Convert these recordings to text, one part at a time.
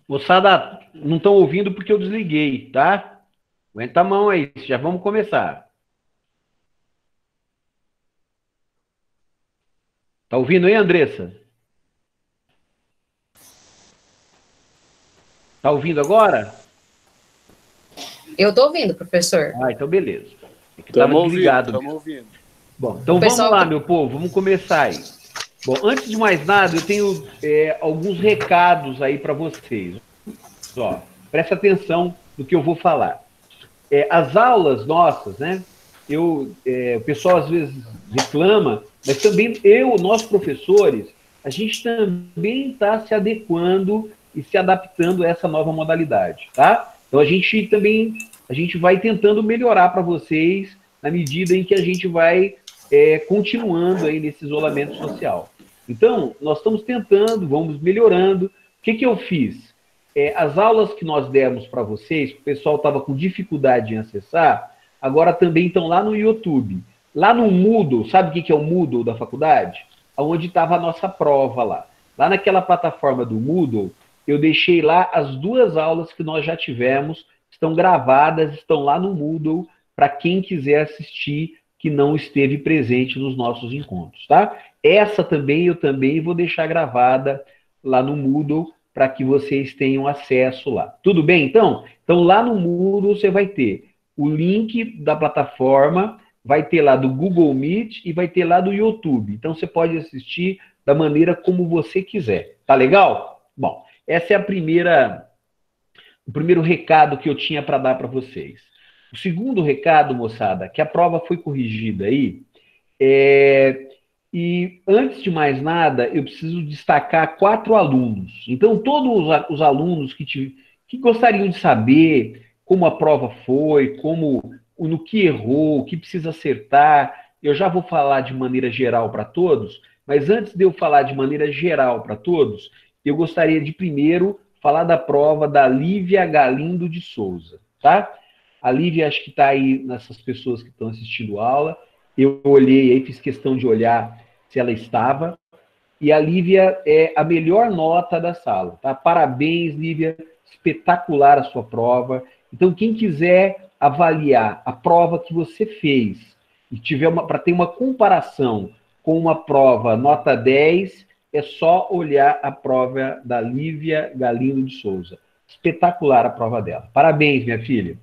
Moçada, não estão ouvindo porque eu desliguei, tá? Aguenta a mão aí, já vamos começar. Tá ouvindo aí, Andressa? Tá ouvindo agora? Eu estou ouvindo, professor. Ah, então beleza. É que estava Estamos ouvindo, desligado estamos mesmo. ouvindo. Bom, O então vamos pessoal lá, tá- meu povo, vamos começar aí. Bom, antes de mais nada, eu tenho alguns recados aí para vocês. Ó, presta atenção no que eu vou falar. As aulas nossas, né? O pessoal às vezes reclama, mas também nós professores, a gente também está se adequando e se adaptando a essa nova modalidade, tá? Então a gente vai tentando melhorar para vocês na medida em que a gente vai continuando aí nesse isolamento social. Então, nós estamos tentando, vamos melhorando. O que eu fiz? As aulas que nós demos para vocês, o pessoal estava com dificuldade em acessar, agora também estão lá no YouTube. Lá no Moodle, sabe o que é o Moodle da faculdade? Onde estava a nossa prova lá. Lá naquela plataforma do Moodle, eu deixei lá as 2 aulas que nós já tivemos, estão gravadas, estão lá no Moodle, para quem quiser assistir, que não esteve presente nos nossos encontros, tá? Essa também eu também vou deixar gravada lá no Moodle, para que vocês tenham acesso lá. Tudo bem, então? Então, lá no Moodle você vai ter o link da plataforma, vai ter lá do Google Meet e vai ter lá do YouTube. Então, você pode assistir da maneira como você quiser. Tá legal? Bom, essa é o primeiro recado que eu tinha para dar para vocês. O segundo recado, moçada, que a prova foi corrigida aí, e antes de mais nada, eu preciso destacar 4 alunos. Então, todos os alunos que gostariam de saber como a prova foi, no que errou, o que precisa acertar, eu já vou falar de maneira geral para todos, mas antes de eu falar de maneira geral para todos, eu gostaria de primeiro falar da prova da Lívia Galindo de Souza, tá? A Lívia acho que está aí nessas pessoas que estão assistindo a aula. Eu olhei aí, fiz questão de olhar se ela estava. E a Lívia é a melhor nota da sala, tá? Parabéns, Lívia, espetacular a sua prova. Então, quem quiser avaliar a prova que você fez e tiver para ter uma comparação com uma prova nota 10, é só olhar a prova da Lívia Galindo de Souza. Espetacular a prova dela. Parabéns, minha filha.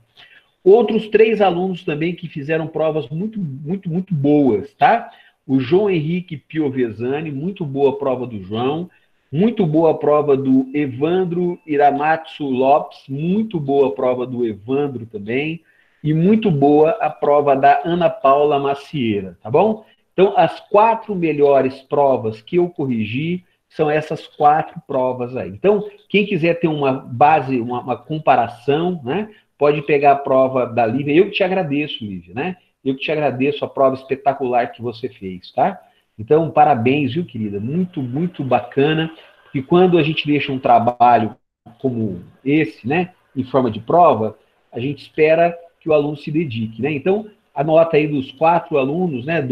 Outros 3 alunos também que fizeram provas muito, muito, muito boas, tá? O João Henrique Piovesani, muito boa a prova do João, muito boa a prova do Evandro Iramatsu Lopes, muito boa a prova do Evandro também, e muito boa a prova da Ana Paula Macieira, tá bom? Então, as 4 melhores provas que eu corrigi são essas 4 provas aí. Então, quem quiser ter uma base, uma comparação, né? Pode pegar a prova da Lívia. Eu que te agradeço, Lívia, né? Eu que te agradeço a prova espetacular que você fez, tá? Então, parabéns, viu, querida? Muito, muito bacana. E quando a gente deixa um trabalho como esse, né, em forma de prova, a gente espera que o aluno se dedique, né? Então, a nota aí dos 4 alunos, né,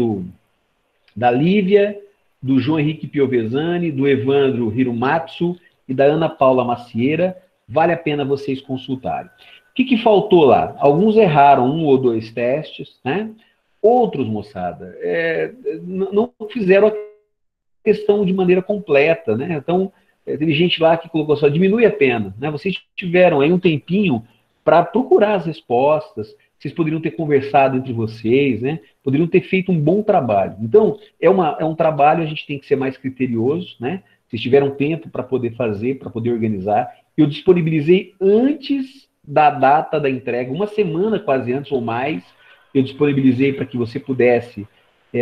da Lívia, do João Henrique Piovesani, do Evandro Hirumatsu e da Ana Paula Macieira, vale a pena vocês consultarem. O que faltou lá? Alguns erraram 1 ou 2 testes, né? Outros, moçada, não fizeram a questão de maneira completa, né? Então, teve gente lá que colocou só, diminui a pena, né? Vocês tiveram aí um tempinho para procurar as respostas, vocês poderiam ter conversado entre vocês, né? Poderiam ter feito um bom trabalho. Então, é um trabalho, a gente tem que ser mais criterioso, né? Vocês tiveram tempo para poder fazer, para poder organizar, eu disponibilizei antes da data da entrega, uma semana quase antes ou mais, eu disponibilizei para que você pudesse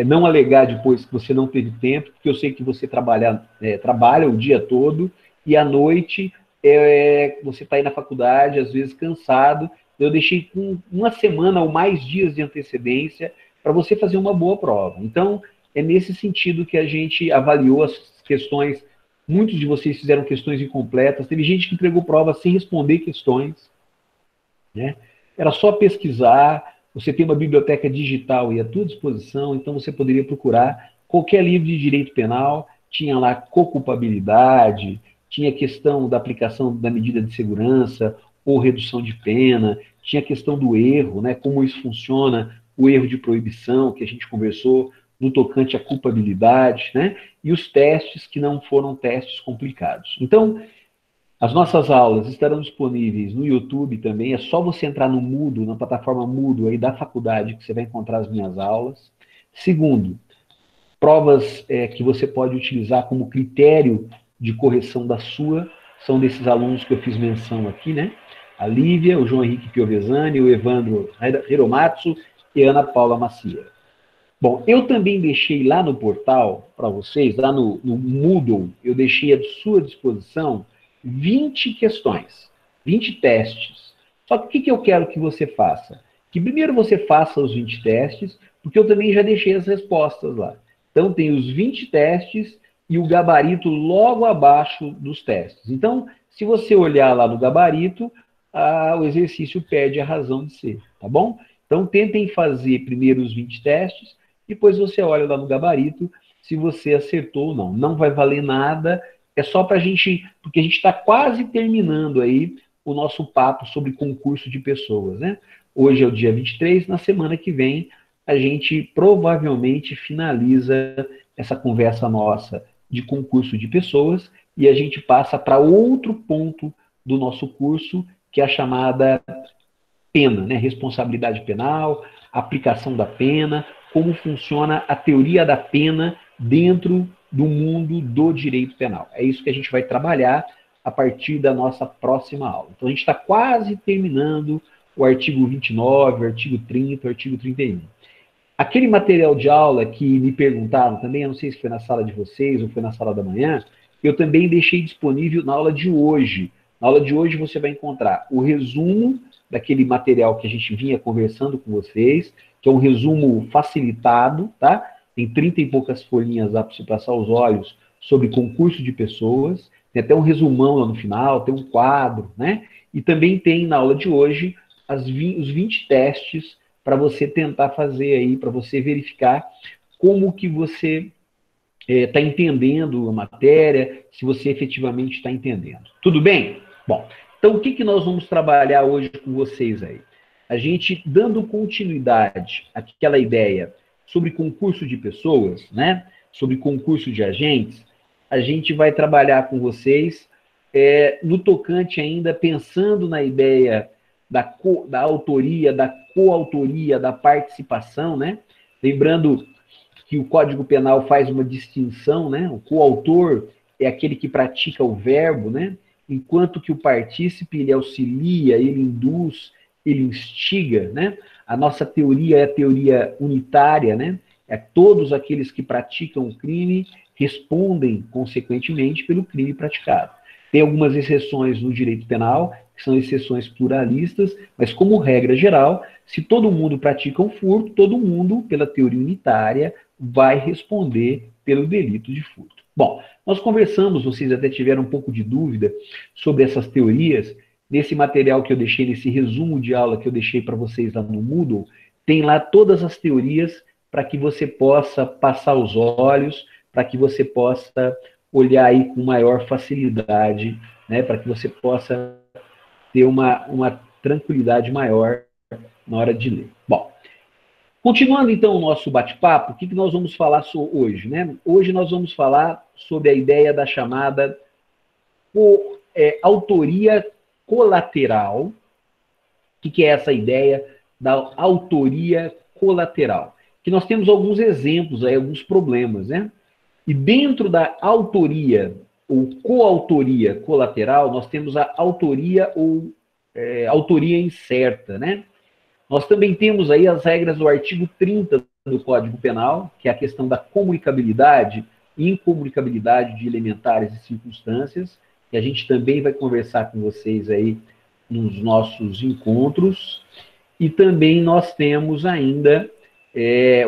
não alegar depois que você não teve tempo, porque eu sei que você trabalha o dia todo e à noite você está aí na faculdade, às vezes cansado. Eu deixei com uma semana ou mais dias de antecedência para você fazer uma boa prova. Então, é nesse sentido que a gente avaliou as questões. Muitos de vocês fizeram questões incompletas. Teve gente que entregou prova sem responder questões, né? Era só pesquisar. Você tem uma biblioteca digital e à tua disposição, então você poderia procurar qualquer livro de direito penal. Tinha lá coculpabilidade, tinha questão da aplicação da medida de segurança ou redução de pena, tinha a questão do erro, né? Como isso funciona, o erro de proibição, que a gente conversou, no tocante à culpabilidade, né? E os testes que não foram testes complicados. Então, as nossas aulas estarão disponíveis no YouTube também, é só você entrar no Moodle, na plataforma Moodle aí da faculdade, que você vai encontrar as minhas aulas. Segundo, provas que você pode utilizar como critério de correção da sua, são desses alunos que eu fiz menção aqui, né? A Lívia, o João Henrique Piovesani, o Evandro Hiromatsu e a Ana Paula Macia. Bom, eu também deixei lá no portal, para vocês, lá no Moodle, eu deixei à sua disposição 20 questões, 20 testes. Só que o que eu quero que você faça? Que primeiro você faça os 20 testes, porque eu também já deixei as respostas lá. Então, tem os 20 testes e o gabarito logo abaixo dos testes. Então, se você olhar lá no gabarito, o exercício perde a razão de ser, tá bom? Então, tentem fazer primeiro os 20 testes, depois você olha lá no gabarito se você acertou ou não. Não vai valer nada, é só para a gente, porque a gente está quase terminando aí o nosso papo sobre concurso de pessoas, né? Hoje é o dia 23, na semana que vem a gente provavelmente finaliza essa conversa nossa de concurso de pessoas e a gente passa para outro ponto do nosso curso, que é a chamada pena, né? Responsabilidade penal, aplicação da pena, como funciona a teoria da pena dentro do mundo do direito penal. É isso que a gente vai trabalhar a partir da nossa próxima aula. Então, a gente está quase terminando o artigo 29, o artigo 30, o artigo 31. Aquele material de aula que me perguntaram também, eu não sei se foi na sala de vocês ou foi na sala da manhã, eu também deixei disponível na aula de hoje. Na aula de hoje você vai encontrar o resumo daquele material que a gente vinha conversando com vocês, que é um resumo facilitado, tá? Tem 30 e poucas folhinhas lá para você passar os olhos sobre concurso de pessoas, tem até um resumão lá no final, tem um quadro, né? E também tem na aula de hoje os 20 testes para você tentar fazer aí, para você verificar como que você está entendendo a matéria, se você efetivamente está entendendo. Tudo bem? Bom, então o que nós vamos trabalhar hoje com vocês aí? A gente, dando continuidade àquela ideia sobre concurso de pessoas, né? Sobre concurso de agentes, a gente vai trabalhar com vocês no tocante ainda, pensando na ideia da autoria, da coautoria, da participação, né? Lembrando que o Código Penal faz uma distinção, né? O coautor é aquele que pratica o verbo, né? Enquanto que o partícipe, ele auxilia, ele induz, ele instiga, né? A nossa teoria é a teoria unitária, né? É todos aqueles que praticam o crime respondem, consequentemente, pelo crime praticado. Tem algumas exceções no direito penal, que são exceções pluralistas, mas como regra geral, se todo mundo pratica um furto, todo mundo, pela teoria unitária, vai responder pelo delito de furto. Bom, nós conversamos, vocês até tiveram um pouco de dúvida sobre essas teorias. Nesse material que eu deixei, nesse resumo de aula que eu deixei para vocês lá no Moodle, tem lá todas as teorias para que você possa passar os olhos, para que você possa olhar aí com maior facilidade, né, para que você possa ter uma tranquilidade maior na hora de ler. Bom, continuando então o nosso bate-papo, o que nós vamos falar hoje, né? Hoje nós vamos falar sobre a ideia da chamada autoria colateral. O que é essa ideia da autoria colateral? Que nós temos alguns exemplos aí, alguns problemas, né? E dentro da autoria ou coautoria colateral, nós temos a autoria ou autoria incerta, né? Nós também temos aí as regras do artigo 30 do Código Penal, que é a questão da comunicabilidade e incomunicabilidade de elementares e circunstâncias, que a gente também vai conversar com vocês aí nos nossos encontros. E também nós temos ainda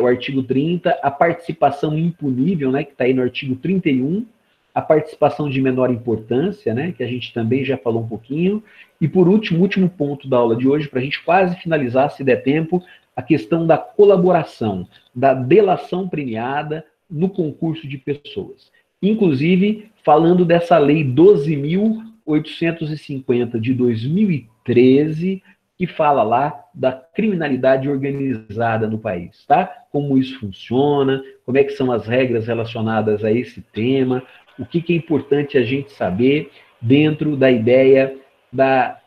o artigo 30, a participação impunível, né, que está aí no artigo 31, a participação de menor importância, né, que a gente também já falou um pouquinho. E por último, o último ponto da aula de hoje, para a gente quase finalizar, se der tempo, a questão da colaboração, da delação premiada no concurso de pessoas. Inclusive, falando dessa lei 12.850 de 2013, que fala lá da criminalidade organizada no país, tá? Como isso funciona, como é que são as regras relacionadas a esse tema, o que é importante a gente saber dentro da ideia da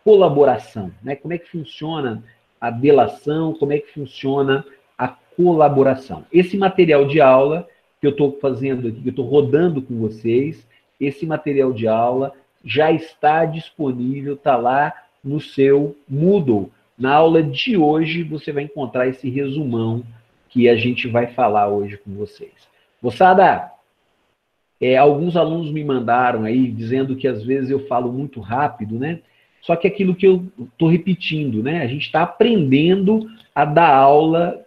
colaboração, né? Como é que funciona a delação, como é que funciona a colaboração. Esse material de aula que eu estou fazendo aqui, que eu estou rodando com vocês, esse material de aula já está disponível, está lá no seu Moodle. Na aula de hoje, você vai encontrar esse resumão que a gente vai falar hoje com vocês. Moçada, alguns alunos me mandaram aí, dizendo que às vezes eu falo muito rápido, né? Só que aquilo que eu estou repetindo, né? A gente está aprendendo a dar aula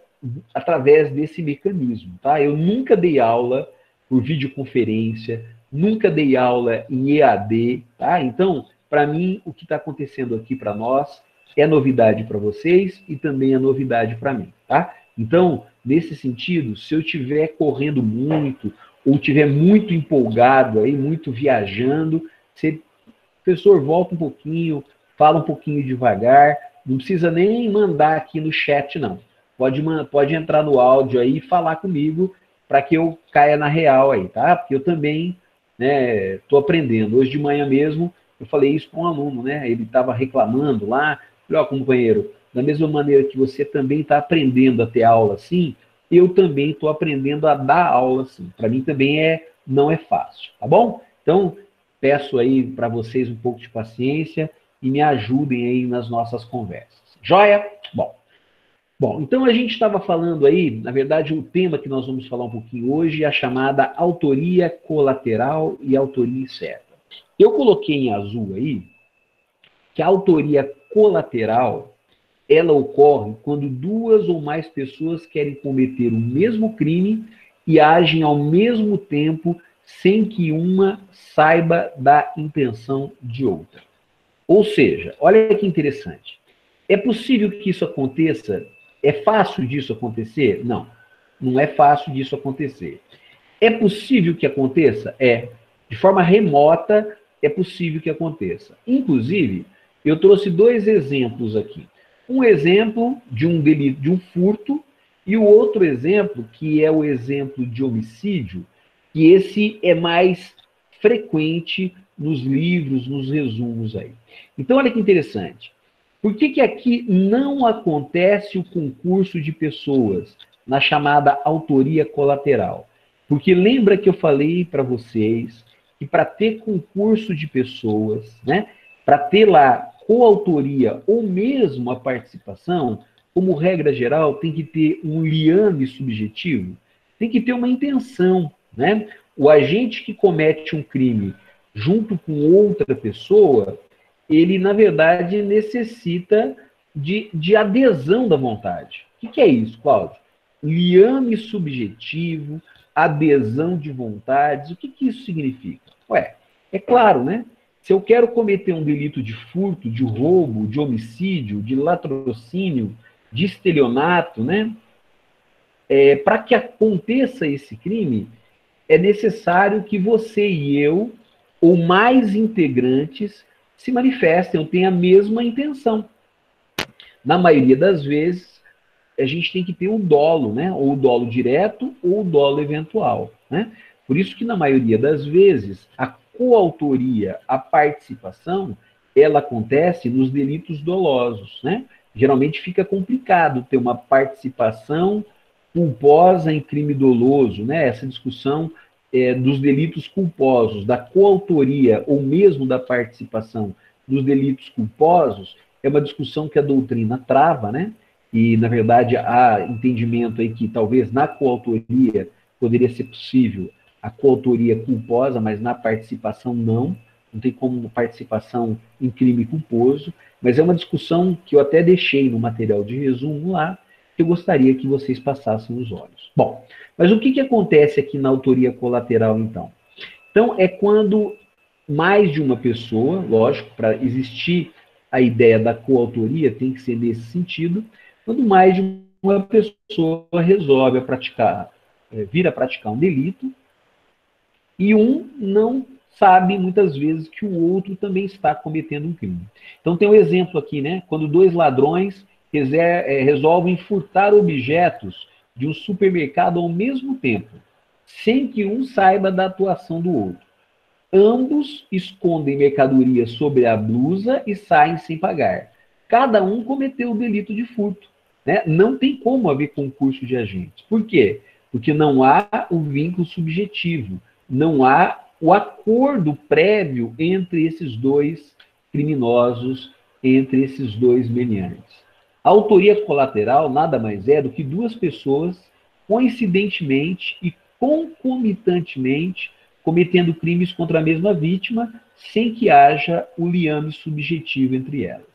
através desse mecanismo, tá? Eu nunca dei aula por videoconferência, nunca dei aula em EAD, tá? Então, para mim, o que está acontecendo aqui para nós é novidade para vocês e também é novidade para mim, tá? Então, nesse sentido, se eu estiver correndo muito ou estiver muito empolgado aí, muito viajando, você, professor, volta um pouquinho, fala um pouquinho devagar, não precisa nem mandar aqui no chat, não. Pode entrar no áudio aí e falar comigo para que eu caia na real aí, tá? Porque eu também, né, estou aprendendo. Hoje de manhã mesmo, eu falei isso para um aluno, né? Ele estava reclamando lá. Falei, ó, companheiro, da mesma maneira que você também está aprendendo a ter aula assim, eu também estou aprendendo a dar aula assim. Para mim também não é fácil, tá bom? Então, peço aí para vocês um pouco de paciência e me ajudem aí nas nossas conversas. Joia? Bom, então a gente estava falando aí, na verdade, o tema que nós vamos falar um pouquinho hoje é a chamada autoria colateral e autoria incerta. Eu coloquei em azul aí que a autoria colateral, ela ocorre quando duas ou mais pessoas querem cometer o mesmo crime e agem ao mesmo tempo sem que uma saiba da intenção de outra. Ou seja, olha que interessante. É possível que isso aconteça? É fácil disso acontecer? Não, não é fácil disso acontecer. É possível que aconteça? De forma remota, é possível que aconteça. Inclusive, eu trouxe dois exemplos aqui. Um exemplo de um delito, de um furto, e o outro exemplo, que é o exemplo de homicídio, que esse é mais frequente nos livros, nos resumos aí. Então, olha que interessante. Por que aqui não acontece o concurso de pessoas na chamada autoria colateral? Porque lembra que eu falei para vocês que para ter concurso de pessoas, né, para ter lá coautoria ou mesmo a participação, como regra geral, tem que ter um liame subjetivo, tem que ter uma intenção, né? O agente que comete um crime junto com outra pessoa, ele, na verdade, necessita de adesão da vontade. O que é isso, Cláudio? Liame subjetivo, adesão de vontades. O que isso significa? É claro, né? Se eu quero cometer um delito de furto, de roubo, de homicídio, de latrocínio, de estelionato, né? Para que aconteça esse crime, é necessário que você e eu, ou mais integrantes, se manifestem, ou tenham a mesma intenção. Na maioria das vezes, a gente tem que ter o dolo, né? Ou o dolo direto, ou o dolo eventual, né? Por isso que, na maioria das vezes, a coautoria, a participação, ela acontece nos delitos dolosos, né? Geralmente fica complicado ter uma participação culposa em crime doloso, né? Essa discussão dos delitos culposos, da coautoria ou mesmo da participação nos delitos culposos, é uma discussão que a doutrina trava, né? E, na verdade, há entendimento aí que talvez na coautoria poderia ser possível a coautoria culposa, mas na participação não tem como participação em crime culposo, mas é uma discussão que eu até deixei no material de resumo lá, que eu gostaria que vocês passassem os olhos. Bom, mas o que acontece aqui na autoria colateral, então? Então, é quando mais de uma pessoa, lógico, para existir a ideia da coautoria, tem que ser nesse sentido, quando mais de uma pessoa resolve vir a praticar um delito, e um não sabe, muitas vezes, que o outro também está cometendo um crime. Então, tem um exemplo aqui, né? Quando dois ladrões resolvem furtar objetos de um supermercado ao mesmo tempo, sem que um saiba da atuação do outro. Ambos escondem mercadoria sobre a blusa e saem sem pagar. Cada um cometeu o delito de furto, né? Não tem como haver concurso de agentes. Por quê? Porque não há o vínculo subjetivo, não há o acordo prévio entre esses dois criminosos, entre esses dois meliantes. A autoria colateral nada mais é do que duas pessoas, coincidentemente e concomitantemente, cometendo crimes contra a mesma vítima, sem que haja o liame subjetivo entre elas.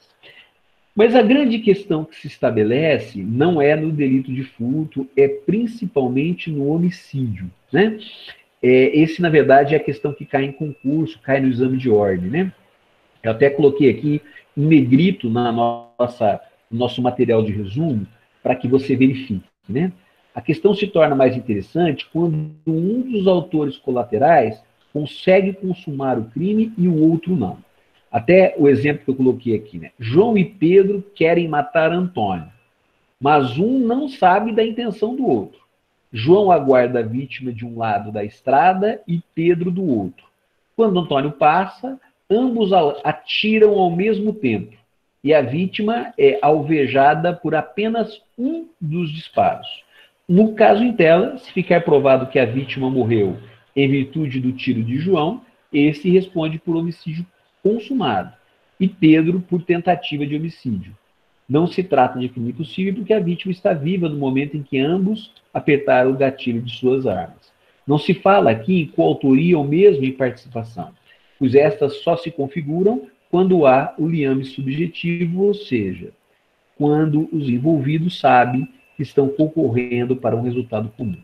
Mas a grande questão que se estabelece não é no delito de furto, é principalmente no homicídio, né? Esse, na verdade, é a questão que cai em concurso, cai no exame de ordem, né? Eu até coloquei aqui em negrito no nosso material de resumo, para que você verifique, né? A questão se torna mais interessante quando um dos autores colaterais consegue consumar o crime e o outro não. Até o exemplo que eu coloquei aqui, né? João e Pedro querem matar Antônio, mas um não sabe da intenção do outro. João aguarda a vítima de um lado da estrada e Pedro do outro. Quando Antônio passa, ambos atiram ao mesmo tempo e a vítima é alvejada por apenas um dos disparos. No caso em tela, se ficar provado que a vítima morreu em virtude do tiro de João, esse responde por homicídio consumado e Pedro por tentativa de homicídio. Não se trata de crime possível porque a vítima está viva no momento em que ambos apertaram o gatilho de suas armas. Não se fala aqui em coautoria ou mesmo em participação, pois estas só se configuram quando há o liame subjetivo, ou seja, quando os envolvidos sabem que estão concorrendo para um resultado comum.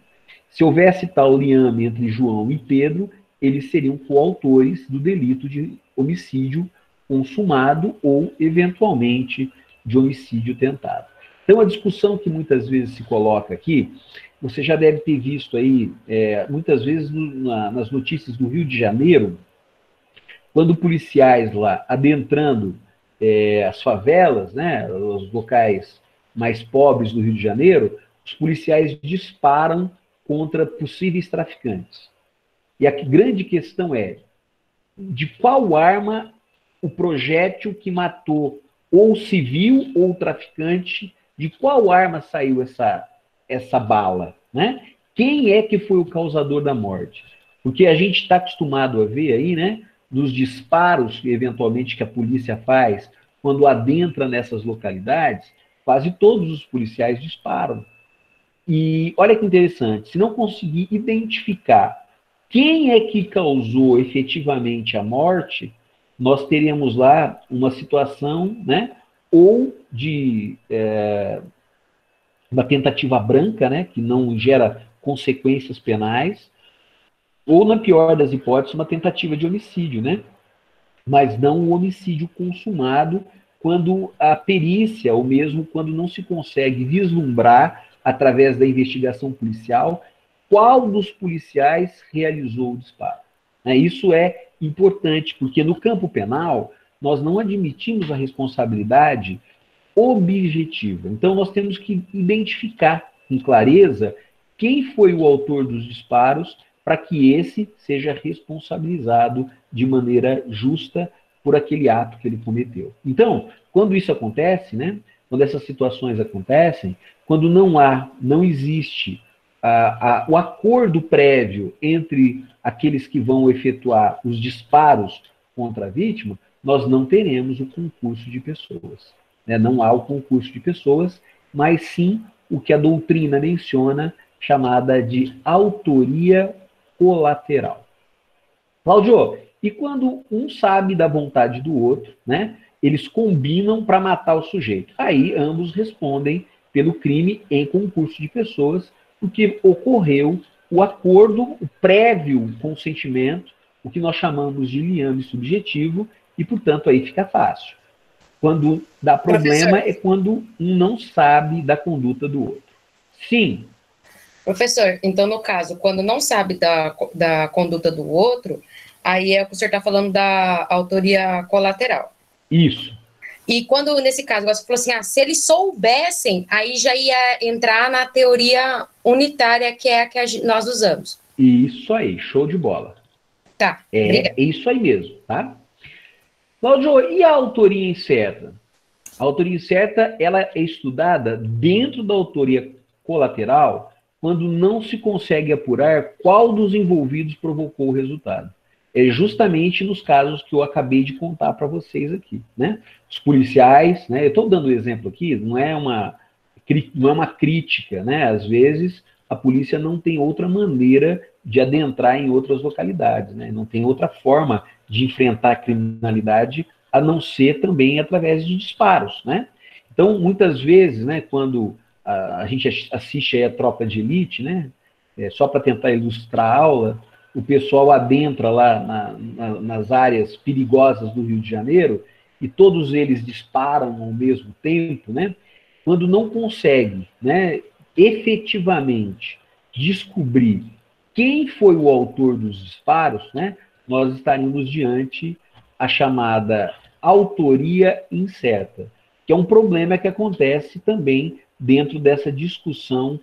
Se houvesse tal liame entre João e Pedro, eles seriam coautores do delito de homicídio consumado ou, eventualmente, de homicídio tentado. Então, a discussão que muitas vezes se coloca aqui, você já deve ter visto aí, muitas vezes nas notícias do Rio de Janeiro, quando policiais lá adentrando as favelas, né, os locais mais pobres do Rio de Janeiro, os policiais disparam contra possíveis traficantes. E a grande questão é, de qual arma o projétil que matou ou civil ou traficante, de qual arma saiu essa bala, né? Quem é que foi o causador da morte? Porque a gente está acostumado a ver aí, né, nos disparos, eventualmente, que a polícia faz, quando adentra nessas localidades, quase todos os policiais disparam. E olha que interessante, se não conseguir identificar quem é que causou efetivamente a morte, nós teríamos lá uma situação, né, ou de uma tentativa branca, né, que não gera consequências penais, ou, na pior das hipóteses, uma tentativa de homicídio, né, mas não um homicídio consumado, quando a perícia, ou mesmo quando não se consegue vislumbrar, através da investigação policial, qual dos policiais realizou o disparo. Isso é importante, porque no campo penal, nós não admitimos a responsabilidade objetiva. Então, nós temos que identificar com clareza quem foi o autor dos disparos para que esse seja responsabilizado de maneira justa por aquele ato que ele cometeu. Então, quando isso acontece, né, quando essas situações acontecem, quando não existe o acordo prévio entre aqueles que vão efetuar os disparos contra a vítima, nós não teremos o concurso de pessoas. Né? Não há o concurso de pessoas, mas sim o que a doutrina menciona, chamada de autoria colateral. Cláudio, e quando um sabe da vontade do outro, né, eles combinam para matar o sujeito. Aí ambos respondem pelo crime em concurso de pessoas, porque ocorreu o acordo, o prévio consentimento, o que nós chamamos de liame subjetivo, e, portanto, aí fica fácil. Quando dá problema é quando um não sabe da conduta do outro. Sim. Professor, então, no caso, quando não sabe da conduta do outro, aí é o que o senhor está falando da autoria colateral. Isso. E quando, nesse caso, você falou assim, se eles soubessem, aí já ia entrar na teoria unitária, que é a que nós usamos. Isso aí, show de bola. Tá, é isso aí mesmo, tá? Cláudio, e a autoria incerta? A autoria incerta, ela é estudada dentro da autoria colateral quando não se consegue apurar qual dos envolvidos provocou o resultado. É justamente nos casos que eu acabei de contar para vocês aqui, né? Os policiais, né? Eu estou dando um exemplo aqui, não é uma crítica, né? Às vezes a polícia não tem outra maneira de adentrar em outras localidades, né? Não tem outra forma de enfrentar a criminalidade a não ser também através de disparos, né? Então, muitas vezes, né, quando a gente assiste aí a Tropa de Elite, né, só para tentar ilustrar a aula, o pessoal adentra lá nas áreas perigosas do Rio de Janeiro e todos eles disparam ao mesmo tempo, né? Quando não consegue, né, efetivamente descobrir quem foi o autor dos disparos, né, nós estaríamos diante a chamada autoria incerta, que é um problema que acontece também dentro dessa discussão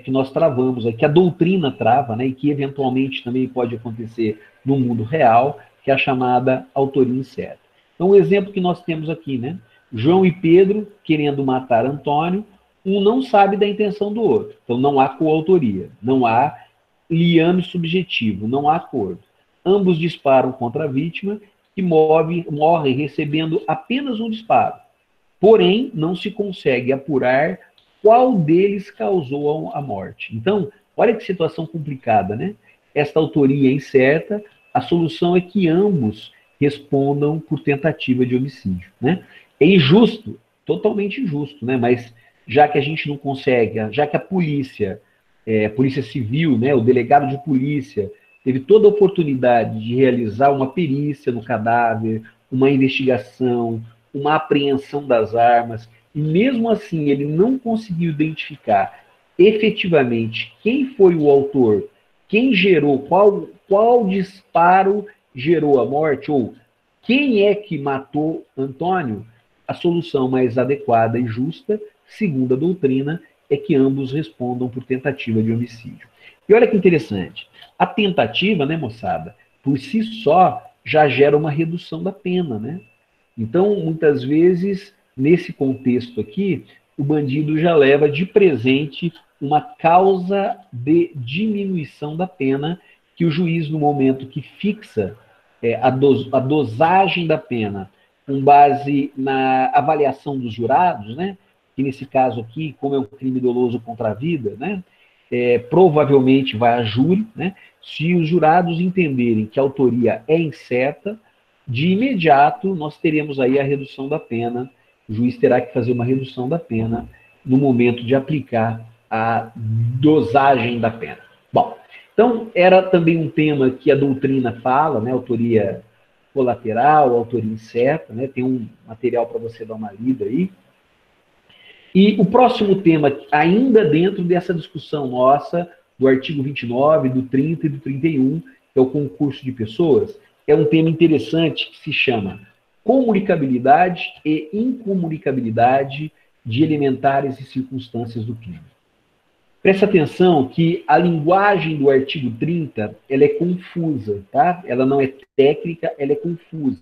que nós travamos, que a doutrina trava, né, e que eventualmente também pode acontecer no mundo real, que é a chamada autoria incerta. Então, o exemplo que nós temos aqui, né, João e Pedro querendo matar Antônio, um não sabe da intenção do outro, então não há coautoria, não há liame subjetivo, não há acordo. Ambos disparam contra a vítima, que morre recebendo apenas um disparo. Porém, não se consegue apurar qual deles causou a morte. Então, olha que situação complicada, né? Esta autoria é incerta, a solução é que ambos respondam por tentativa de homicídio, né? É injusto, totalmente injusto, né? Mas já que a gente não consegue, já que a polícia civil, né, o delegado de polícia, teve toda a oportunidade de realizar uma perícia no cadáver, uma investigação, uma apreensão das armas, e mesmo assim ele não conseguiu identificar efetivamente quem foi o autor, quem gerou, qual disparo gerou a morte, ou quem é que matou Antônio, a solução mais adequada e justa, segundo a doutrina, é que ambos respondam por tentativa de homicídio. E olha que interessante, a tentativa, né, moçada, por si só já gera uma redução da pena, né? Então, muitas vezes, nesse contexto aqui, o bandido já leva de presente uma causa de diminuição da pena que o juiz, no momento que fixa a dosagem da pena com base na avaliação dos jurados, né? Que nesse caso aqui, como é um crime doloso contra a vida, né? Provavelmente vai a júri, né? Se os jurados entenderem que a autoria é incerta, de imediato nós teremos aí a redução da pena, o juiz terá que fazer uma redução da pena no momento de aplicar a dosagem da pena. Bom, então era também um tema que a doutrina fala, né? Autoria colateral, autoria incerta, né? Tem um material para você dar uma lida aí. E o próximo tema, ainda dentro dessa discussão nossa, do artigo 29, do 30 e do 31, que é o concurso de pessoas, é um tema interessante que se chama comunicabilidade e incomunicabilidade de elementares e circunstâncias do crime. Presta atenção que a linguagem do artigo 30, ela é confusa, tá? Ela não é técnica, ela é confusa.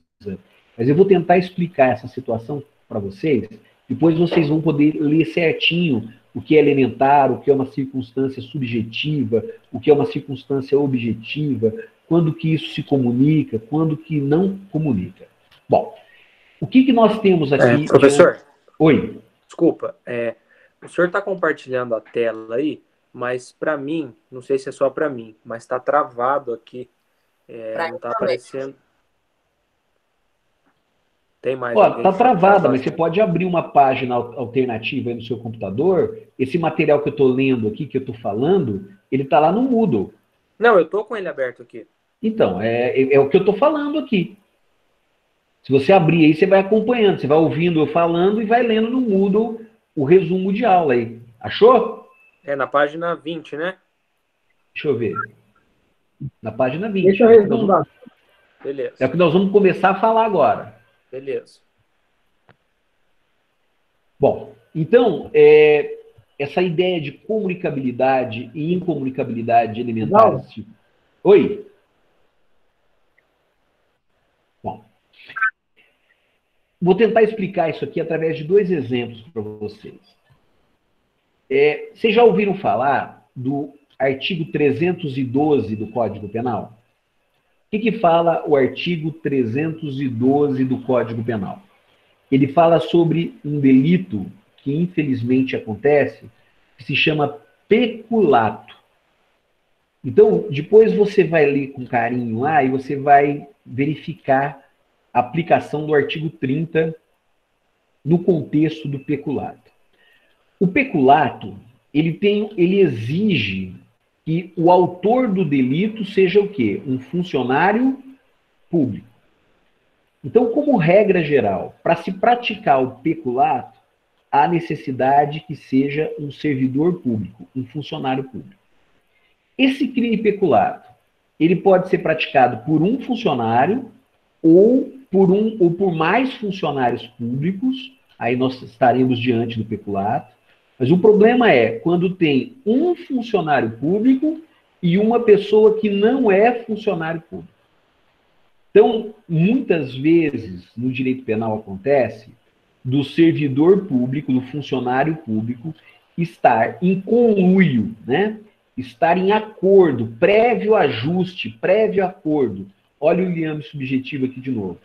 Mas eu vou tentar explicar essa situação para vocês. Depois vocês vão poder ler certinho o que é elementar, o que é uma circunstância subjetiva, o que é uma circunstância objetiva, quando que isso se comunica, quando que não comunica. Bom, o que nós temos aqui... Professor? Oi. Desculpa, o senhor está compartilhando a tela aí, mas para mim, não sei se é só para mim, mas está travado aqui. Não está aparecendo. Tem mais alguém? Está travada, mas você pode abrir uma página alternativa aí no seu computador. Esse material que eu estou lendo aqui, que eu estou falando, ele está lá no Moodle. Não, eu estou com ele aberto aqui. Então, é o que eu estou falando aqui. Se você abrir aí, você vai acompanhando, você vai ouvindo eu falando e vai lendo no Moodle o resumo de aula aí. Achou? Na página 20, né? Deixa eu ver. Na página 20. Deixa eu resumir. Beleza. É o que nós vamos começar a falar agora. Beleza. Bom, então, essa ideia de comunicabilidade e incomunicabilidade elementares. Tipo... Oi? Bom, vou tentar explicar isso aqui através de 2 exemplos para vocês. Vocês já ouviram falar do artigo 312 do Código Penal? O que fala o artigo 312 do Código Penal? Ele fala sobre um delito que infelizmente acontece, que se chama peculato. Então, depois você vai ler com carinho lá e você vai verificar a aplicação do artigo 30 no contexto do peculato. O peculato, ele exige que o autor do delito seja o quê? Um funcionário público. Então, como regra geral, para se praticar o peculato, há necessidade que seja um servidor público, um funcionário público. Esse crime peculato, ele pode ser praticado por um funcionário ou por mais funcionários públicos, aí nós estaremos diante do peculato. Mas o problema é quando tem um funcionário público e uma pessoa que não é funcionário público. Então, muitas vezes, no direito penal acontece do servidor público, do funcionário público, estar em conluio, né? Estar em acordo, prévio ajuste, prévio acordo. Olha o liame subjetivo aqui de novo.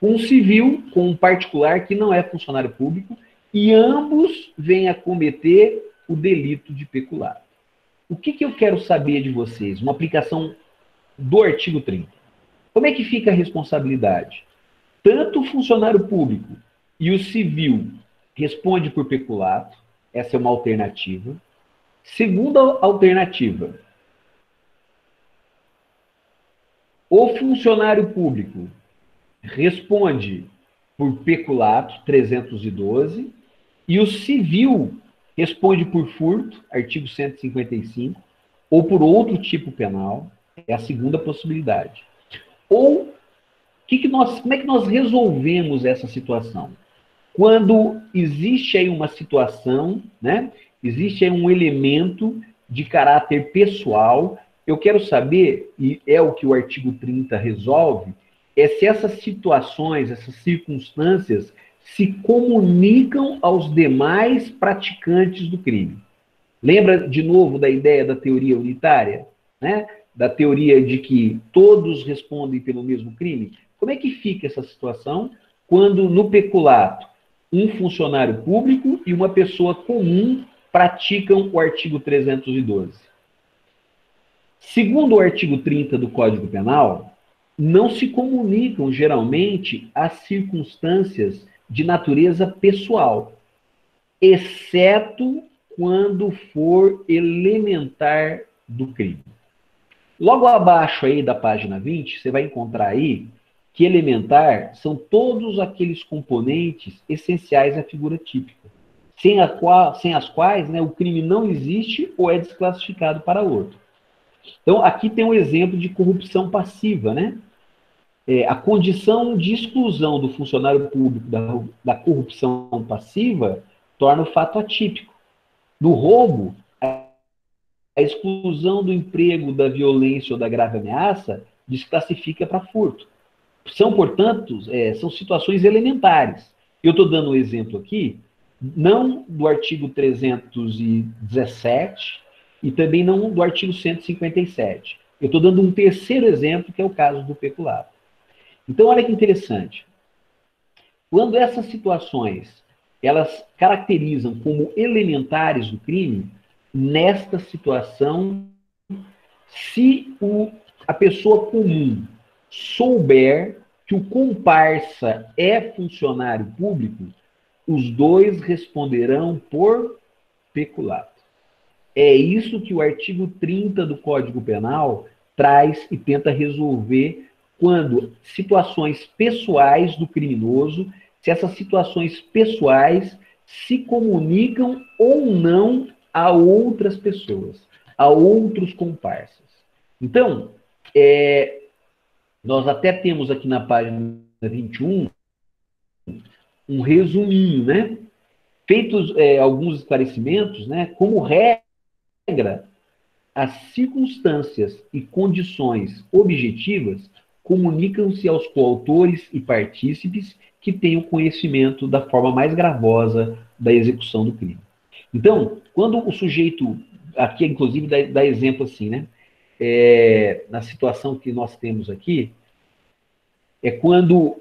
Um civil com um particular que não é funcionário público, e ambos vêm a cometer o delito de peculato. O que eu quero saber de vocês? Uma aplicação do artigo 30. Como é que fica a responsabilidade? Tanto o funcionário público e o civil responde por peculato, essa é uma alternativa. Segunda alternativa, o funcionário público responde por peculato, 312, e o civil responde por furto, artigo 155, ou por outro tipo penal, é a segunda possibilidade. Ou, como é que nós resolvemos essa situação? Quando existe aí uma situação, né, existe aí um elemento de caráter pessoal, eu quero saber, e é o que o artigo 30 resolve, é se essas situações, essas circunstâncias se comunicam aos demais praticantes do crime. Lembra, de novo, da ideia da teoria unitária? Né? Da teoria de que todos respondem pelo mesmo crime? Como é que fica essa situação quando, no peculato, um funcionário público e uma pessoa comum praticam o artigo 312? Segundo o artigo 30 do Código Penal, não se comunicam, geralmente, as circunstâncias de natureza pessoal, exceto quando for elementar do crime. Logo abaixo aí da página 20, você vai encontrar aí que elementar são todos aqueles componentes essenciais à figura típica, sem as quais, né, o crime não existe ou é desclassificado para outro. Então, aqui tem um exemplo de corrupção passiva, né? A condição de exclusão do funcionário público da corrupção passiva torna o fato atípico. No roubo, a exclusão do emprego, da violência ou da grave ameaça desclassifica para furto. São, portanto, são situações elementares. Eu estou dando um exemplo aqui não do artigo 317 e também não do artigo 157. Eu estou dando um terceiro exemplo, que é o caso do peculato. Então, olha que interessante. Quando essas situações, elas caracterizam como elementares do crime, nesta situação, se a pessoa comum souber que o comparsa é funcionário público, os dois responderão por peculato. É isso que o artigo 30 do Código Penal traz e tenta resolver quando situações pessoais do criminoso, se essas situações pessoais se comunicam ou não a outras pessoas, a outros comparsas. Então, nós até temos aqui na página 21 um resuminho, né? Feitos alguns esclarecimentos, né? Como regra, as circunstâncias e condições objetivas comunicam-se aos coautores e partícipes que têm o conhecimento da forma mais gravosa da execução do crime. Então, quando o sujeito, aqui inclusive dá exemplo assim, né? Na situação que nós temos aqui, quando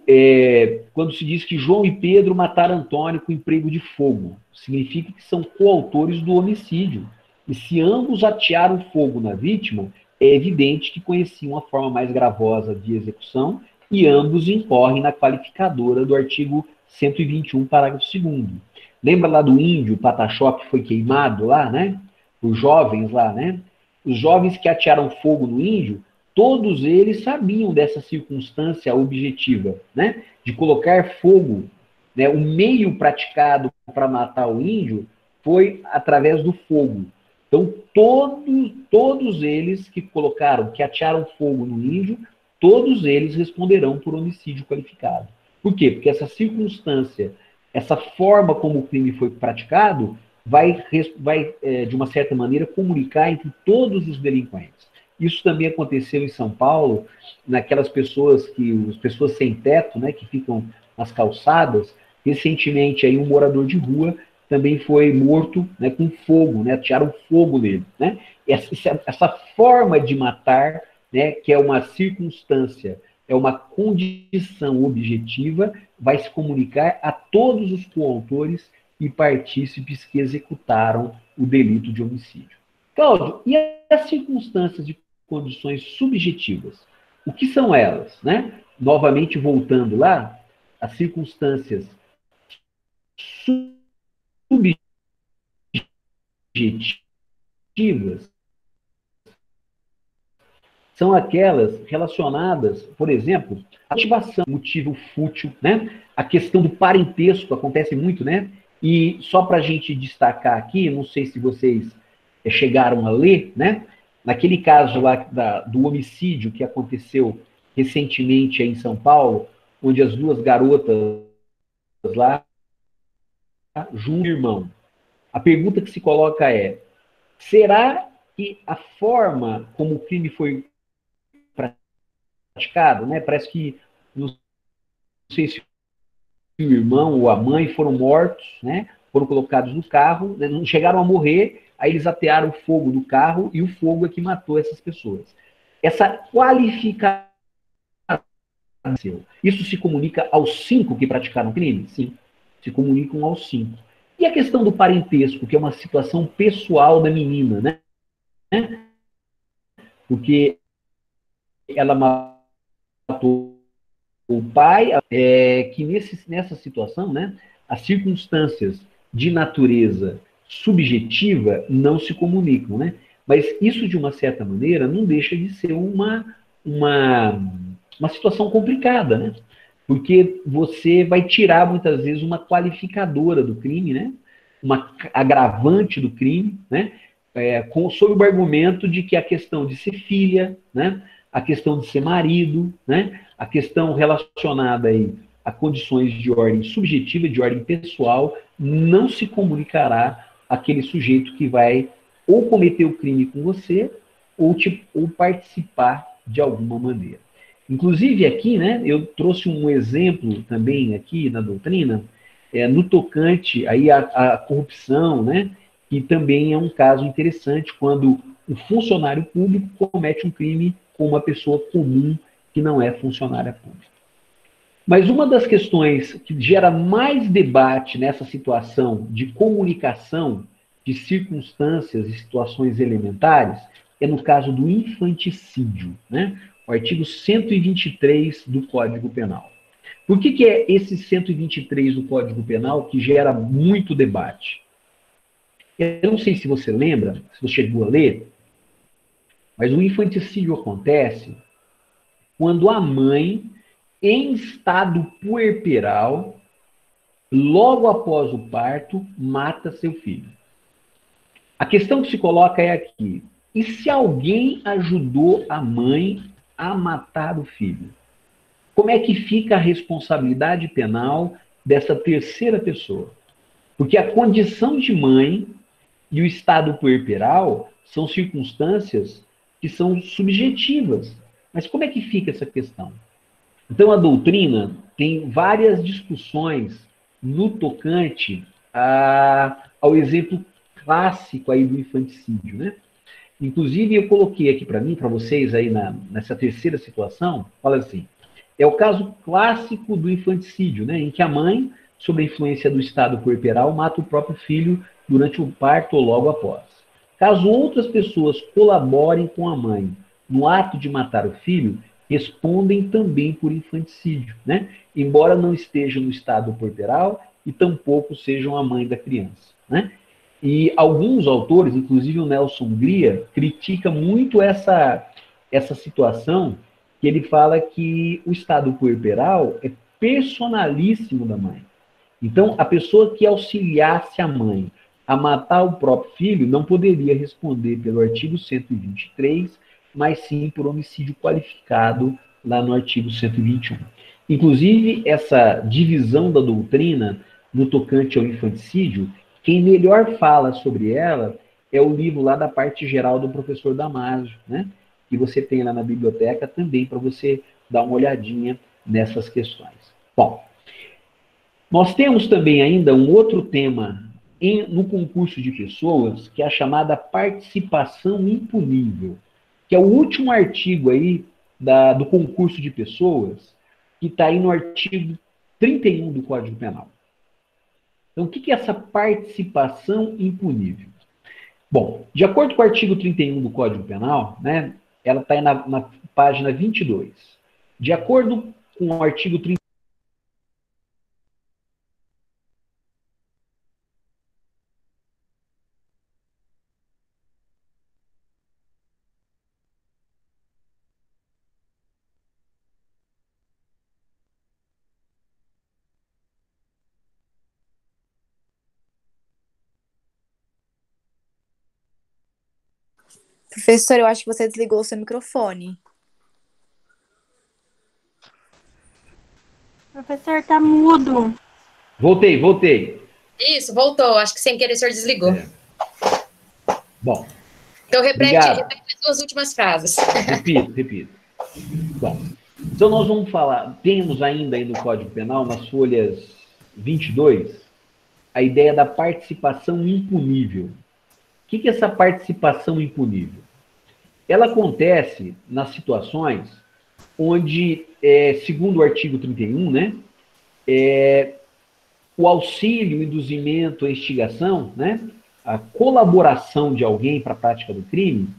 se diz que João e Pedro mataram Antônio com emprego de fogo. Significa que são coautores do homicídio. E se ambos atearam fogo na vítima, é evidente que conheciam a forma mais gravosa de execução e ambos incorrem na qualificadora do artigo 121, parágrafo 2º. Lembra lá do índio Pataxó que foi queimado lá, né? Os jovens lá, né? Os jovens que atearam fogo no índio, todos eles sabiam dessa circunstância objetiva, né? De colocar fogo, né? O meio praticado para matar o índio foi através do fogo. Então, todos eles que atearam fogo no índio, todos eles responderão por homicídio qualificado. Por quê? Porque essa circunstância, essa forma como o crime foi praticado, vai de uma certa maneira, comunicar entre todos os delinquentes. Isso também aconteceu em São Paulo, naquelas pessoas as pessoas sem teto, né, que ficam nas calçadas. Recentemente, aí, um morador de rua também foi morto, né, com fogo, né, atearam fogo nele. Né? Essa forma de matar, né, que é uma circunstância, é uma condição objetiva, vai se comunicar a todos os coautores e partícipes que executaram o delito de homicídio. Cláudio, e as circunstâncias de condições subjetivas? O que são elas? Né? Novamente, voltando lá, as circunstâncias subjetivas são aquelas relacionadas, por exemplo, à motivação, motivo fútil, né? A questão do parentesco acontece muito, né? E só para a gente destacar aqui, não sei se vocês chegaram a ler, né? Naquele caso lá do homicídio que aconteceu recentemente aí em São Paulo, onde as duas garotas lá juntam irmão. A pergunta que se coloca é: será que a forma como o crime foi praticado, né? Parece que, não sei se o irmão ou a mãe foram mortos, né? Foram colocados no carro, né? Não chegaram a morrer, aí eles atearam o fogo do carro e o fogo é que matou essas pessoas. Essa qualificação, isso se comunica aos 5 que praticaram o crime? Sim, se comunicam aos 5. E a questão do parentesco, que é uma situação pessoal da menina, né? Porque ela matou o pai, que nessa situação, né, as circunstâncias de natureza subjetiva não se comunicam, né? Mas isso, de uma certa maneira, não deixa de ser uma situação complicada, né? Porque você vai tirar, muitas vezes, uma qualificadora do crime, né? Uma agravante do crime, né? Sob o argumento de que a questão de ser filha, né? A questão de ser marido, né? A questão relacionada aí a condições de ordem subjetiva, de ordem pessoal, não se comunicará àquele sujeito que vai ou cometer o crime com você ou participar de alguma maneira. Inclusive aqui, né, eu trouxe um exemplo também aqui na doutrina, no tocante aí à corrupção, né? Que também é um caso interessante quando um funcionário público comete um crime com uma pessoa comum que não é funcionária pública. Mas uma das questões que gera mais debate nessa situação de comunicação de circunstâncias e situações elementares é no caso do infanticídio, né? O artigo 123 do Código Penal. Por que é esse 123 do Código Penal que gera muito debate? Eu não sei se você lembra, se você chegou a ler, mas o infanticídio acontece quando a mãe, em estado puerperal, logo após o parto, mata seu filho. A questão que se coloca é aqui: e se alguém ajudou a mãe a matar o filho? Como é que fica a responsabilidade penal dessa terceira pessoa? Porque a condição de mãe e o estado puerperal são circunstâncias que são subjetivas. Mas como é que fica essa questão? Então, a doutrina tem várias discussões no tocante ao exemplo clássico aí do infanticídio, né? Inclusive, eu coloquei aqui para mim, para vocês aí nessa terceira situação, fala assim, é o caso clássico do infanticídio, né? Em que a mãe, sob a influência do estado puerperal, mata o próprio filho durante o parto ou logo após. Caso outras pessoas colaborem com a mãe no ato de matar o filho, respondem também por infanticídio, né? Embora não estejam no estado puerperal e tampouco sejam a mãe da criança, né? E alguns autores, inclusive o Nelson Hungria, critica muito essa situação, que ele fala que o estado puerperal é personalíssimo da mãe. Então, a pessoa que auxiliasse a mãe a matar o próprio filho não poderia responder pelo artigo 123, mas sim por homicídio qualificado lá no artigo 121. Inclusive, essa divisão da doutrina no tocante ao infanticídio, quem melhor fala sobre ela é o livro lá da parte geral do professor Damásio, né? Que você tem lá na biblioteca também para você dar uma olhadinha nessas questões. Bom, nós temos também ainda um outro tema no concurso de pessoas, que é a chamada participação impunível, que é o último artigo aí do concurso de pessoas, que está aí no artigo 31 do Código Penal. Então, o que é essa participação impunível? Bom, de acordo com o artigo 31 do Código Penal, né, ela está aí na página 22. De acordo com o artigo 31, Professor, eu acho que você desligou o seu microfone. Professor, tá mudo. Voltei. Isso, voltou. Acho que sem querer o senhor desligou. Bom. Então, repete as duas últimas frases. Repito. Bom, então nós vamos falar, temos ainda aí no Código Penal, nas folhas 22, a ideia da participação impunível. O que é essa participação impunível? Ela acontece nas situações onde, segundo o artigo 31, né, o auxílio, o induzimento, a instigação, né, a colaboração de alguém para a prática do crime,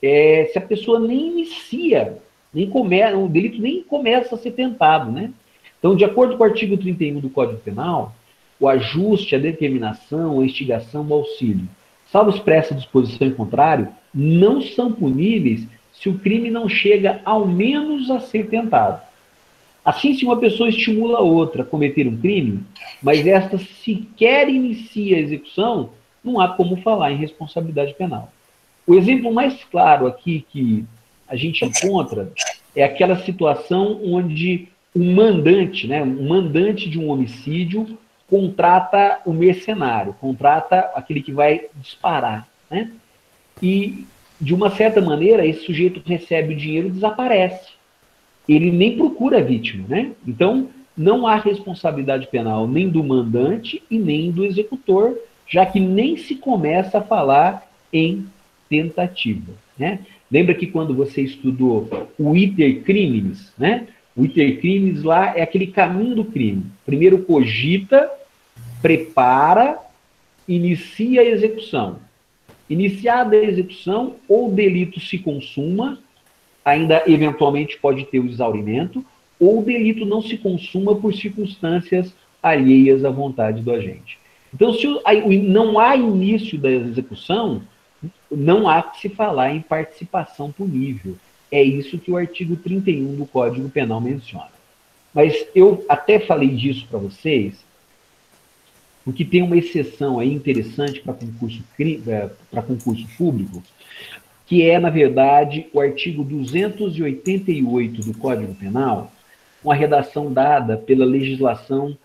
se a pessoa nem inicia, o delito nem começa a ser tentado, né? Então, de acordo com o artigo 31 do Código Penal, o ajuste, a determinação, a instigação, o auxílio, salvo expressa disposição em contrário, não são puníveis se o crime não chega ao menos a ser tentado. Assim, se uma pessoa estimula a outra a cometer um crime, mas esta sequer inicia a execução, não há como falar em responsabilidade penal. O exemplo mais claro aqui que a gente encontra é aquela situação onde um mandante, né, um mandante de um homicídio contrata o mercenário, contrata aquele que vai disparar, né? E, de uma certa maneira, esse sujeito recebe o dinheiro e desaparece. Ele nem procura a vítima, né? Então, não há responsabilidade penal nem do mandante e nem do executor, já que nem se começa a falar em tentativa, né? Lembra que quando você estudou o iter criminis, né? O iter criminis lá é aquele caminho do crime. Primeiro cogita, prepara, inicia a execução. Iniciada a execução, ou o delito se consuma, ainda eventualmente pode ter o exaurimento, ou o delito não se consuma por circunstâncias alheias à vontade do agente. Então, se não há início da execução, não há que se falar em participação punível. É isso que o artigo 31 do Código Penal menciona. Mas eu até falei disso para vocês, porque tem uma exceção aí interessante para concurso público, que é, na verdade, o artigo 288 do Código Penal, uma redação dada pela legislação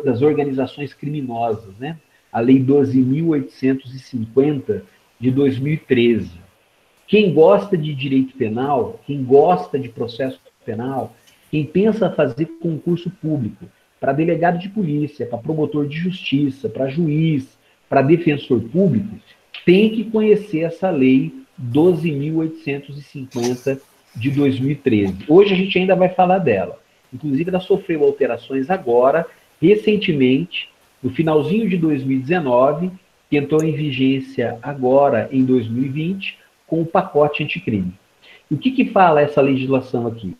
das organizações criminosas, né? A Lei 12.850 de 2013. Quem gosta de direito penal, quem gosta de processo penal, quem pensa fazer concurso público para delegado de polícia, para promotor de justiça, para juiz, para defensor público, tem que conhecer essa Lei 12.850 de 2013. Hoje a gente ainda vai falar dela. Inclusive, ela sofreu alterações agora, recentemente, no finalzinho de 2019, que entrou em vigência agora, em 2020, com o pacote anticrime. E o que fala essa legislação aqui?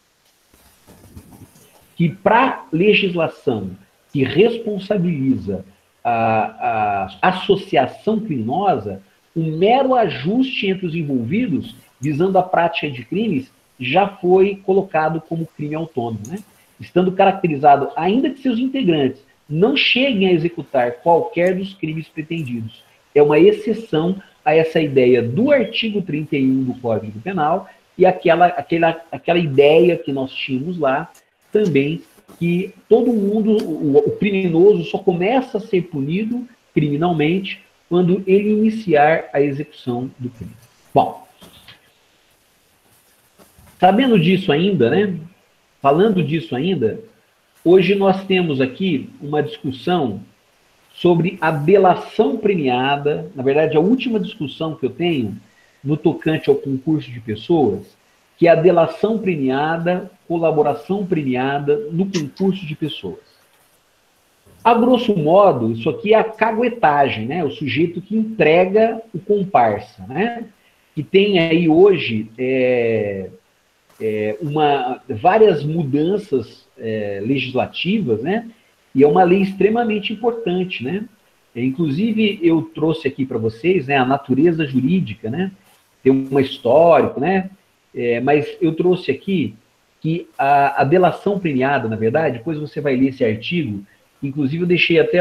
Que para legislação que responsabiliza a associação criminosa, um mero ajuste entre os envolvidos, visando a prática de crimes, já foi colocado como crime autônomo, né? Estando caracterizado, ainda que seus integrantes não cheguem a executar qualquer dos crimes pretendidos. É uma exceção a essa ideia do artigo 31 do Código Penal e aquela ideia que nós tínhamos lá também, que todo mundo, o criminoso só começa a ser punido criminalmente quando ele iniciar a execução do crime. Bom, sabendo disso ainda, né? Falando disso ainda, hoje nós temos aqui uma discussão sobre a delação premiada, na verdade, a última discussão que eu tenho no tocante ao concurso de pessoas, que é a delação premiada, colaboração premiada no concurso de pessoas. A grosso modo, isso aqui é a caguetagem, né? O sujeito que entrega o comparsa, né? Que tem aí hoje várias mudanças legislativas, né? E é uma lei extremamente importante, né? Inclusive, eu trouxe aqui para vocês, né, a natureza jurídica, né? Tem um histórico, né? Mas eu trouxe aqui que a delação premiada, na verdade, depois você vai ler esse artigo, inclusive eu deixei até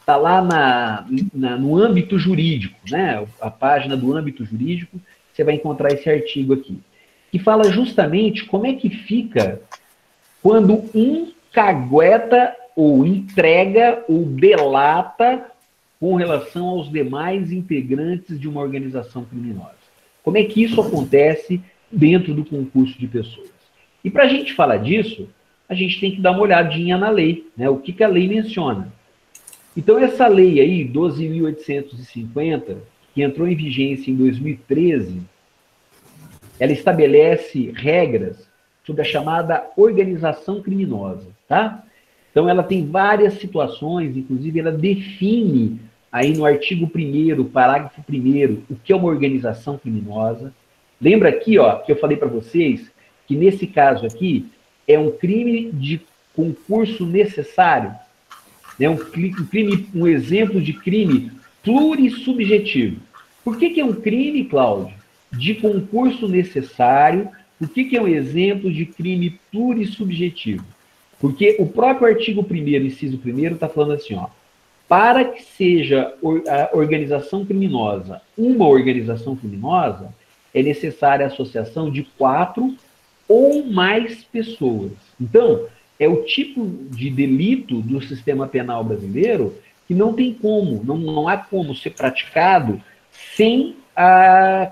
tá lá no âmbito jurídico, né? A página do âmbito jurídico, você vai encontrar esse artigo aqui, que fala justamente como é que fica quando um cagueta ou entrega ou delata com relação aos demais integrantes de uma organização criminosa. Como é que isso acontece dentro do concurso de pessoas? E para a gente falar disso, a gente tem que dar uma olhadinha na lei, né? O que a lei menciona. Então, essa lei aí, 12.850, que entrou em vigência em 2013, ela estabelece regras sobre a chamada organização criminosa, tá? Então, ela tem várias situações, inclusive ela define aí no artigo 1º, parágrafo 1º, o que é uma organização criminosa. Lembra aqui, ó, que eu falei para vocês que nesse caso aqui é um crime de concurso necessário, né? Um exemplo de crime plurissubjetivo. Por que é um crime, Cláudio, de concurso necessário? Por que é um exemplo de crime plurissubjetivo? Porque o próprio artigo 1º, inciso 1º, está falando assim, ó, para que seja a organização criminosa uma organização criminosa, é necessária a associação de 4 ou mais pessoas. Então, é o tipo de delito do sistema penal brasileiro que não tem como, não há como ser praticado sem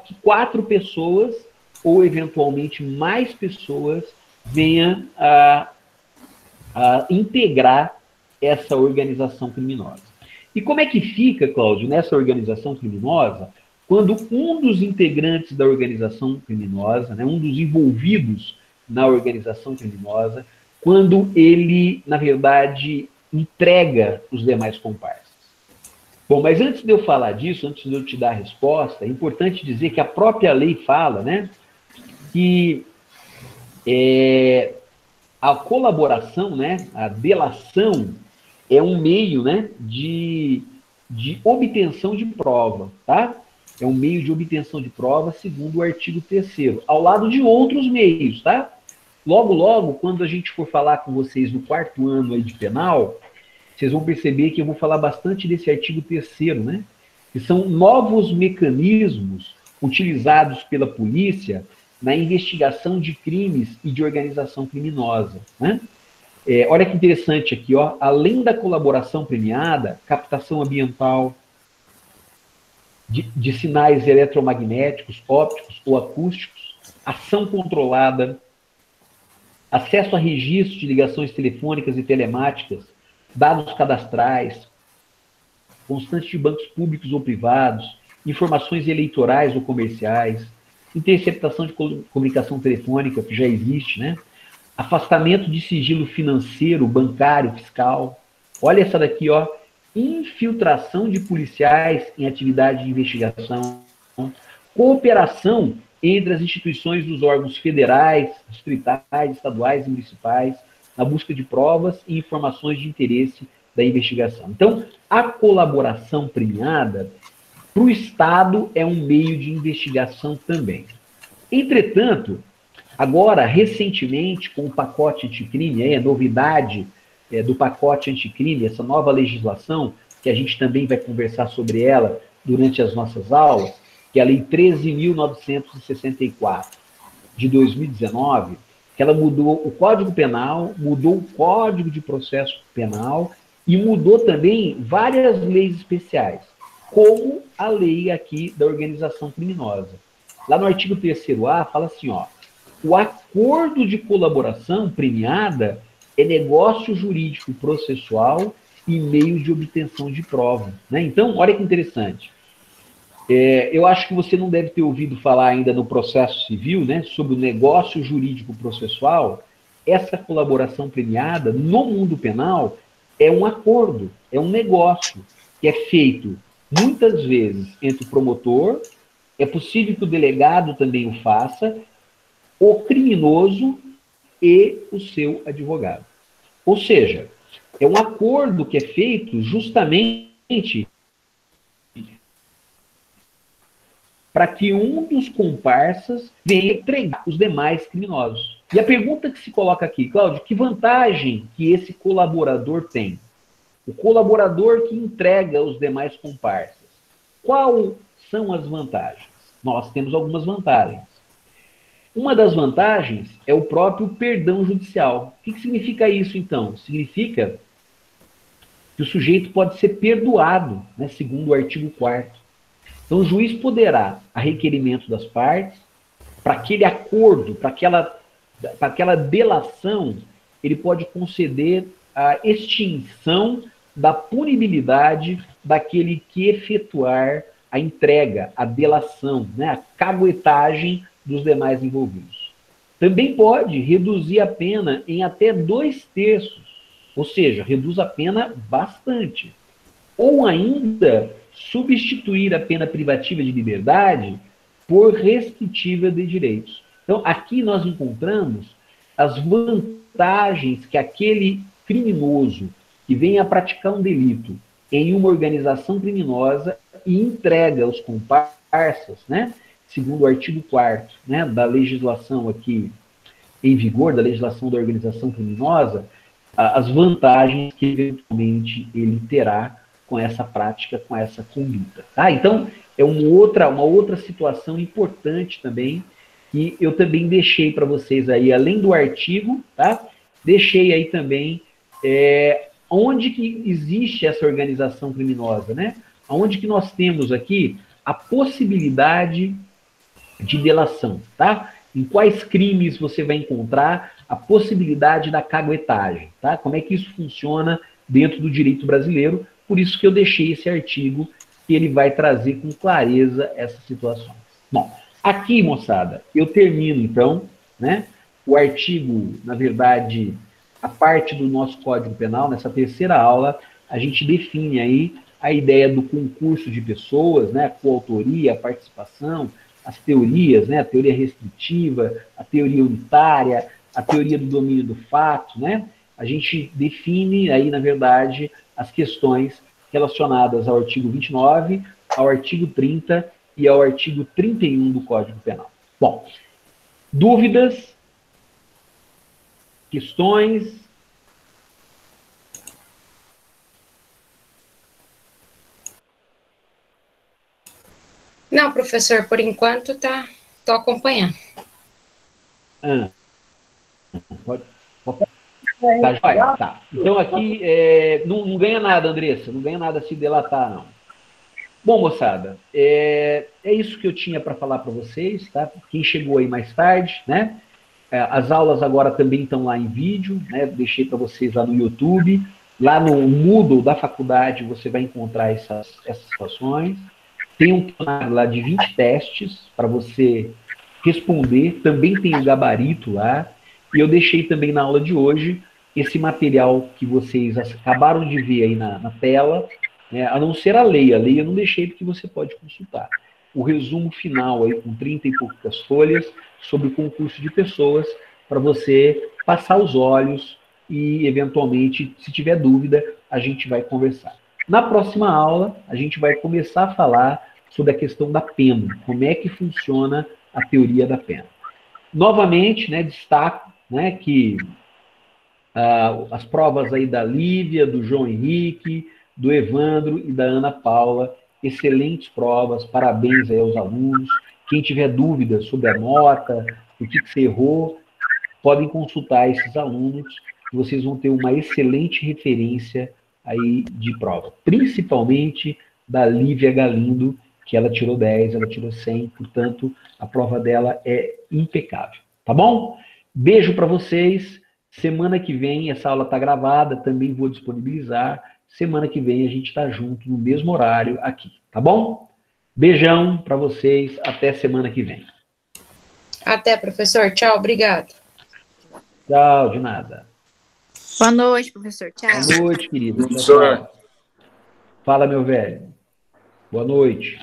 que 4 pessoas ou eventualmente mais pessoas venha a integrar essa organização criminosa. E como é que fica, Cláudio, nessa organização criminosa, quando um dos integrantes da organização criminosa, né, um dos envolvidos na organização criminosa, quando ele, na verdade, entrega os demais comparsas? Bom, mas antes de eu falar disso, antes de eu te dar a resposta, é importante dizer que a própria lei fala, né, que a colaboração, né, a delação, é um meio, né, de obtenção de prova, tá? É um meio de obtenção de prova, segundo o artigo 3º, ao lado de outros meios, tá? Logo, logo, quando a gente for falar com vocês no 4º ano aí de penal, vocês vão perceber que eu vou falar bastante desse artigo 3º, né? Que são novos mecanismos utilizados pela polícia na investigação de crimes e de organização criminosa, né? Olha que interessante aqui, ó, além da colaboração premiada, captação ambiental de sinais eletromagnéticos, ópticos ou acústicos, ação controlada, acesso a registros de ligações telefônicas e telemáticas, dados cadastrais, constantes de bancos públicos ou privados, informações eleitorais ou comerciais, interceptação de comunicação telefônica, que já existe, né? Afastamento de sigilo financeiro, bancário, fiscal. Olha essa daqui, ó. Infiltração de policiais em atividade de investigação. Cooperação entre as instituições dos órgãos federais, distritais, estaduais e municipais na busca de provas e informações de interesse da investigação. Então, a colaboração premiada para o Estado é um meio de investigação também. Entretanto, agora, recentemente, com o pacote anticrime, a novidade do pacote anticrime, essa nova legislação, que a gente também vai conversar sobre ela durante as nossas aulas, que é a Lei 13.964, de 2019, que ela mudou o Código Penal, mudou o Código de Processo Penal e mudou também várias leis especiais, como a lei aqui da organização criminosa. Lá no artigo 3º-A, fala assim, ó, o acordo de colaboração premiada é negócio jurídico processual e meio de obtenção de prova, né? Então, olha que interessante. Eu acho que você não deve ter ouvido falar ainda no processo civil, né, sobre o negócio jurídico processual. Essa colaboração premiada, no mundo penal, é um acordo, é um negócio que é feito, muitas vezes, entre o promotor, é possível que o delegado também o faça, o criminoso e o seu advogado. Ou seja, é um acordo que é feito justamente para que um dos comparsas venha entregar os demais criminosos. E a pergunta que se coloca aqui, Cláudio, que vantagem que esse colaborador tem? O colaborador que entrega os demais comparsas. Quais são as vantagens? Nós temos algumas vantagens. Uma das vantagens é o próprio perdão judicial. O que significa isso, então? Significa que o sujeito pode ser perdoado, né, segundo o artigo 4º. Então, o juiz poderá, a requerimento das partes, para aquele acordo, para aquela delação, ele pode conceder a extinção da punibilidade daquele que efetuar a entrega, a delação, né, a caguetagem dos demais envolvidos. Também pode reduzir a pena em até 2/3, ou seja, reduz a pena bastante. Ou ainda substituir a pena privativa de liberdade por restritiva de direitos. Então, aqui nós encontramos as vantagens que aquele criminoso que venha a praticar um delito em uma organização criminosa e entrega os comparsas, né, segundo o artigo 4º, né, da legislação aqui em vigor, da legislação da organização criminosa, as vantagens que eventualmente ele terá com essa prática, com essa conduta. Tá? Então, é uma outra situação importante também, que eu também deixei para vocês aí, além do artigo, tá? Deixei aí também onde que existe essa organização criminosa, né? Onde que nós temos aqui a possibilidade de delação, tá? Em quais crimes você vai encontrar a possibilidade da caguetagem, tá? Como é que isso funciona dentro do direito brasileiro? Por isso que eu deixei esse artigo, que ele vai trazer com clareza essas situações. Bom, aqui, moçada, eu termino, então, né, o artigo, na verdade, a parte do nosso Código Penal, nessa terceira aula, a gente define aí a ideia do concurso de pessoas, né, a coautoria, a participação, as teorias, né, a teoria restritiva, a teoria unitária, a teoria do domínio do fato, né? A gente define aí, na verdade, as questões relacionadas ao artigo 29, ao artigo 30 e ao artigo 31 do Código Penal. Bom, dúvidas, questões? Não, professor, por enquanto tô acompanhando. Pode. Tá, joia? Tá. Então aqui não ganha nada, Andressa, não ganha nada se delatar, não. Bom, moçada, é isso que eu tinha para falar para vocês, tá? Quem chegou aí mais tarde, né? As aulas agora também estão lá em vídeo, né? Deixei para vocês lá no YouTube. Lá no Moodle da faculdade você vai encontrar essas situações. Tem um questionário lá de 20 testes para você responder. Também tem o gabarito lá. E eu deixei também na aula de hoje esse material que vocês acabaram de ver aí na tela, né, a não ser a lei eu não deixei porque você pode consultar. O resumo final aí com 30 e poucas folhas sobre o concurso de pessoas para você passar os olhos e, eventualmente, se tiver dúvida, a gente vai conversar. Na próxima aula, a gente vai começar a falar sobre a questão da pena, como é que funciona a teoria da pena. Novamente, né, destaco, né, que as provas aí da Lívia, do João Henrique, do Evandro e da Ana Paula, excelentes provas, parabéns aí aos alunos. Quem tiver dúvidas sobre a nota, o que você errou, podem consultar esses alunos, que vocês vão ter uma excelente referência aí de prova, principalmente da Lívia Galindo, que ela tirou 10, ela tirou 100, portanto, a prova dela é impecável, tá bom? Beijo para vocês. Semana que vem, essa aula está gravada, também vou disponibilizar. Semana que vem a gente está junto no mesmo horário aqui, tá bom? Beijão para vocês, até semana que vem. Até, professor. Tchau, obrigado. Tchau, de nada. Boa noite, professor. Tchau. Boa noite, querido. Tchau, tchau. Fala, meu velho. Boa noite.